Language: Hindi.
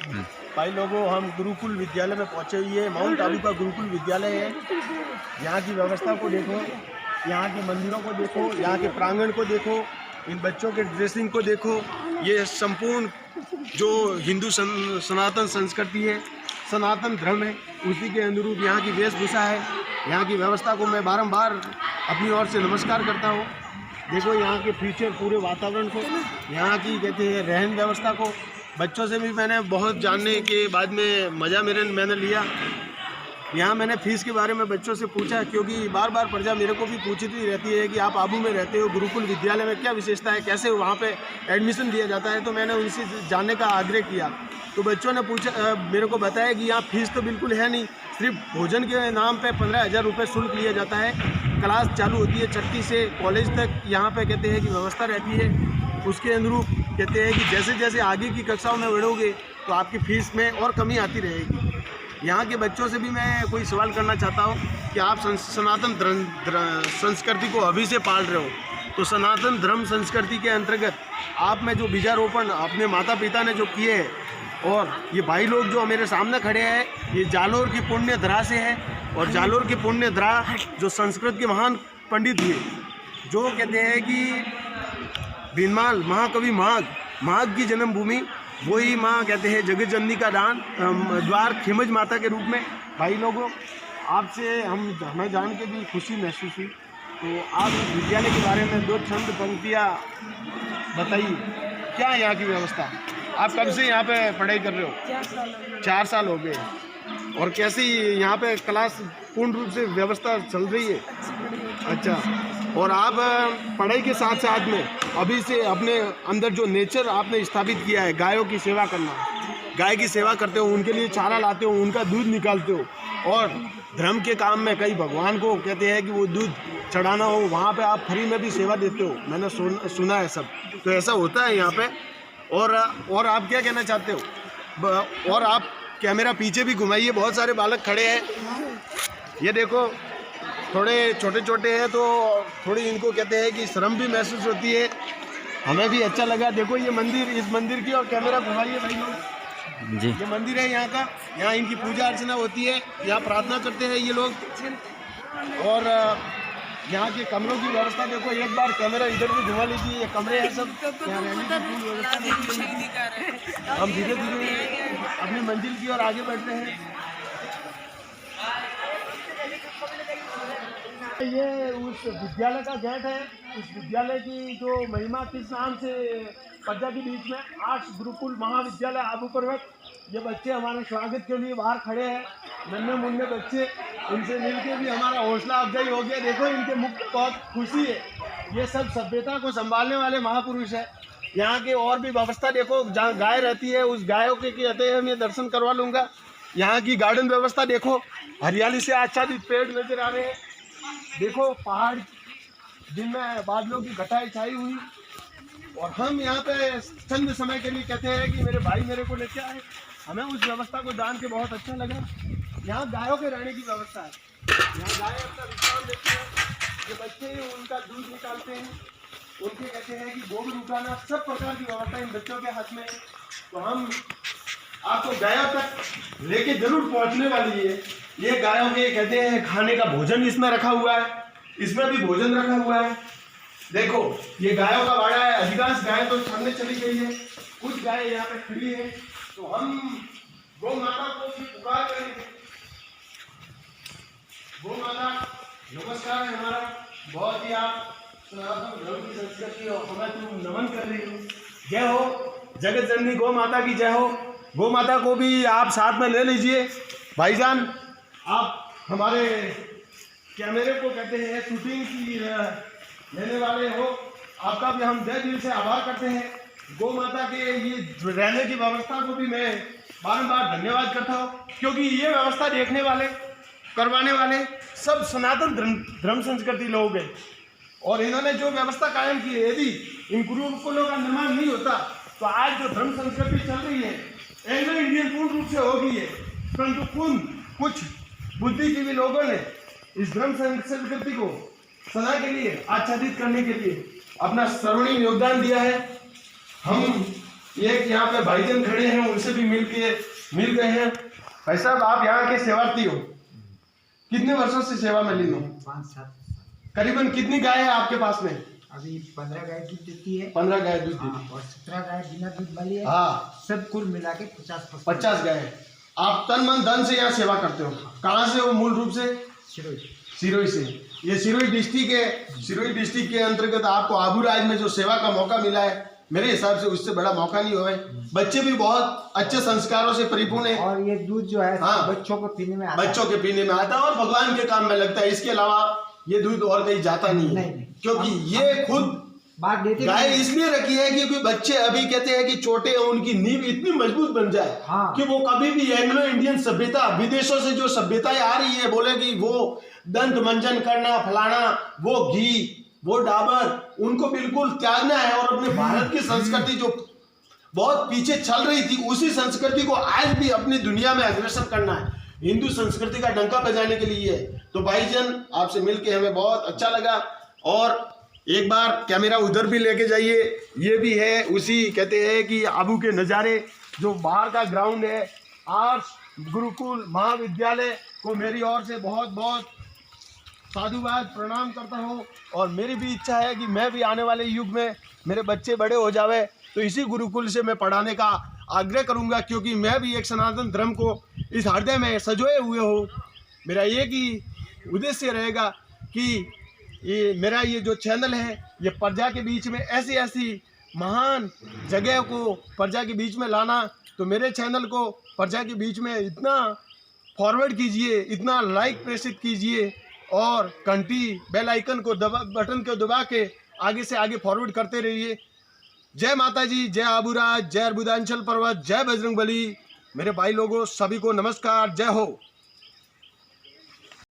भाई लोगों, हम गुरुकुल विद्यालय में पहुंचे हुए हैं। माउंट आबू का गुरुकुल विद्यालय है। यहाँ की व्यवस्था को देखो, यहाँ के मंदिरों को देखो, यहाँ के प्रांगण को देखो, इन बच्चों के ड्रेसिंग को देखो। ये संपूर्ण जो हिंदू सनातन संस्कृति है, सनातन धर्म है, उसी के अनुरूप यहाँ की वेशभूषा है। यहाँ की व्यवस्था को मैं बारंबार अपनी ओर से नमस्कार करता हूँ। देखो यहाँ के पीछे पूरे वातावरण को, यहाँ की कहते हैं रहन व्यवस्था को। बच्चों से भी मैंने बहुत जानने के बाद में मज़ा मैंने लिया। यहाँ मैंने फ़ीस के बारे में बच्चों से पूछा, क्योंकि बार बार प्रजा मेरे को भी पूछती रहती है कि आप आबू में रहते हो, गुरुकुल विद्यालय में क्या विशेषता है, कैसे वहाँ पे एडमिशन दिया जाता है। तो मैंने उनसे जानने का आग्रह किया, तो बच्चों ने पूछा, मेरे को बताया कि यहाँ फ़ीस तो बिल्कुल है नहीं, सिर्फ भोजन के नाम पे 15,000 रुपये शुल्क लिया जाता है। क्लास चालू होती है 6ठी से कॉलेज तक, यहाँ पे कहते हैं कि व्यवस्था रहती है। उसके अनुरूप कहते हैं कि जैसे जैसे आगे की कक्षाओं में बढ़ोगे तो आपकी फ़ीस में और कमी आती रहेगी। यहाँ के बच्चों से भी मैं कोई सवाल करना चाहता हूँ कि आप सनातन संस्कृति को अभी से पाल रहे हो, तो सनातन धर्म संस्कृति के अंतर्गत आप में जो बीजारोपण अपने माता पिता ने जो किए हैं, और ये भाई लोग जो मेरे सामने खड़े हैं, ये जालोर की पुण्य धरा से है। और जालोर की पुण्य धरा जो संस्कृत के महान पंडित हुए, जो कहते हैं कि बीनमाल महाकवि माघ की जन्मभूमि, वही माँ कहते हैं जगत जननी का द्वार खिमज माता के रूप में। भाई लोगों, आपसे हमें जान के भी खुशी महसूस हुई। तो आप इस विद्यालय के बारे में 2 छंद पंक्तियाँ बताइए, क्या है यहाँ की व्यवस्था? आप कब से यहाँ पे पढ़ाई कर रहे हो? 4 साल हो गए। और कैसी यहाँ पे क्लास पूर्ण रूप से व्यवस्था चल रही है? अच्छा। और आप पढ़ाई के साथ साथ में अभी से अपने अंदर जो नेचर आपने स्थापित किया है, गायों की सेवा करना, गाय की सेवा करते हो, उनके लिए चारा लाते हो, उनका दूध निकालते हो, और धर्म के काम में कई भगवान को कहते हैं कि वो दूध चढ़ाना हो, वहाँ पे आप फ्री में भी सेवा देते हो। मैंने सुना है सब, तो ऐसा होता है यहाँ पे। और आप क्या कहना चाहते हो? और आप कैमरा पीछे भी घुमाइए, बहुत सारे बालक खड़े हैं। ये देखो, थोड़े छोटे छोटे हैं, तो थोड़ी इनको कहते हैं कि शर्म भी महसूस होती है। हमें भी अच्छा लगा। देखो ये मंदिर, इस मंदिर की और कैमरा घुमाइए भाई लोग जी। ये मंदिर है यहाँ का, यहाँ इनकी पूजा अर्चना होती है, यहाँ प्रार्थना करते हैं ये लोग। और यहाँ के कमरों की व्यवस्था देखो, एक बार कैमरा इधर भी घुमा लीजिए। ये कमरे हैं सब, यहाँ रहने की पूरी व्यवस्था। हम धीरे धीरे अपनी मंजिल की ओर आगे बढ़ते हैं। ये उस विद्यालय का गेट है। इस विद्यालय की जो महिमा किस नाम से प्रजा के बीच में, 8 गुरुकुल महाविद्यालय आबू पर्वत। ये बच्चे हमारे स्वागत के लिए बाहर खड़े हैं, नन्हे मुन्ने बच्चे। इनसे मिलके भी हमारा हौसला अफजाई हो गया। देखो इनके मुख में बहुत खुशी है। ये सब सभ्यता को संभालने वाले महापुरुष है। यहाँ के और भी व्यवस्था देखो, जहाँ गाय रहती है, उस गायों के कहते हैं मैं दर्शन करवा लूँगा। यहाँ की गार्डन व्यवस्था देखो, हरियाली से आच्छादित पेड़ नजर आ रहे हैं। देखो पहाड़ जिनमें बादलों की घटाई छाई हुई। और हम यहाँ पे चंद समय के लिए कहते हैं कि मेरे भाई मेरे को लेके आए। हमें उस व्यवस्था को जान के बहुत अच्छा लगा। यहाँ गायों के रहने की व्यवस्था है। यहाँ गाय अपना विश्राम देती है, ये बच्चे उनका दूध निकालते हैं, उनके कहते हैं कि गोबर उठाना, सब प्रकार की व्यवस्था इन बच्चों के हाथ में है। तो हम आपको गायों तक लेके जरूर पहुँचने वाली है। ये गायों के कहते हैं खाने का भोजन इसमें रखा हुआ है, इसमें भी भोजन रखा हुआ है। देखो ये गायों का वाड़ा है। अधिकांश गाय तो सामने चली गई है, कुछ गाय यहाँ पे खड़ी है। तो हम गौ माता को भी पुकार करेंगे। गौ माता नमस्कार है हमारा, बहुत ही आप सनातन धर्म की संस्कृति और हमें तुम नमन कर रही हो। जय हो जगत जननी गौ माता की जय हो। गौ माता को भी आप साथ में ले लीजिए। भाईजान, आप हमारे कैमरे को कहते हैं शूटिंग की लेने वाले हो, आपका भी हम तहे दिल से आभार करते हैं। गौ माता के ये रहने की व्यवस्था को भी मैं बार धन्यवाद करता हूँ, क्योंकि ये व्यवस्था देखने वाले, करवाने वाले सब सनातन धर्म संस्कृति लोग हैं। और इन्होंने जो व्यवस्था कायम की है, यदि इन गुरुकुलों का निर्माण नहीं होता तो आज जो धर्म संस्कृति चल रही है एंग्लो इंडियन पूर्ण रूप से हो गई है। परंतु कुछ बुद्धिजीवी लोगों ने इस धर्म संस्कृति को सदा के लिए आच्छादित करने के लिए अपना सर्वणीय योगदान दिया है। हम एक यहाँ पे भाईजान खड़े हैं, उनसे भी मिल गए हैं। भाई साहब, आप यहाँ के सेवार्थी हो, कितने वर्षों से सेवा में लीन हो? 5-7 करीबन कितनी गाय है आपके पास में? अभी 15 गाय दूध देती है। 15 गाय दूध देती हाँ, और 17 गाय बिना दूध वाली है। हाँ, सब कुल मिला के 50 गाय। आप तन मन धन से यहाँ सेवा करते हो। कहाँ से हो मूल रूप से? सिरोही से। ये सिरोही डिस्ट्रिक्ट के अंतर्गत आपको आबू राज में जो सेवा का मौका मिला है, मेरे हिसाब से उससे बड़ा मौका नहीं हुआ है। बच्चे भी बहुत अच्छे संस्कारों से परिपूर्ण है। और ये दूध जो है हाँ, बच्चों को पीने में आता बच्चों के पीने में आता है और भगवान के काम में लगता है। इसके अलावा ये दूध और कहीं जाता नहीं है। क्योंकि ये खुद बात देते गाय इसलिए रखी है क्योंकि बच्चे अभी कहते हैं कि छोटे हैं, उनकी नींव इतनी मजबूत बन जाए हाँ। कि वो कभी भी एंग्लो इंडियन सभ्यता, विदेशों से जो सभ्यताएं आ रही है, बोले कि वो दंत मंजन करना, फलाना, वो घी, वो डाबर, उनको बिल्कुल त्यागना है और अपने भारत की संस्कृति जो बहुत पीछे चल रही थी, उसी संस्कृति को आज भी अपनी दुनिया में अग्रसर करना है। हिंदू संस्कृति का डंका बजाने के लिए है। तो भाईजान, आपसे मिलके हमें बहुत अच्छा लगा। और एक बार कैमरा उधर भी लेके जाइए। ये भी है उसी, कहते हैं कि आबू के नज़ारे, जो बाहर का ग्राउंड है। आर्ट्स गुरुकुल महाविद्यालय को मेरी ओर से बहुत बहुत साधुवाद प्रणाम करता हूँ। और मेरी भी इच्छा है कि मैं भी आने वाले युग में मेरे बच्चे बड़े हो जावे तो इसी गुरुकुल से मैं पढ़ाने का आग्रह करूँगा, क्योंकि मैं भी एक सनातन धर्म को इस हृदय में सजोए हुए हूँ। मेरा एक ही उद्देश्य रहेगा कि मेरा ये जो चैनल है, ये प्रजा के बीच में ऐसी महान जगह को प्रजा के बीच में लाना। तो मेरे चैनल को प्रजा के बीच में इतना फॉरवर्ड कीजिए, इतना लाइक प्रेषित कीजिए और घंटी बेल आइकन को बटन को दबा के आगे से आगे फॉरवर्ड करते रहिए। जय माता जी, जय आबूराज, जय अर्बुदाचल पर्वत, जय बजरंगबली। मेरे भाई लोगों, सभी को नमस्कार, जय हो।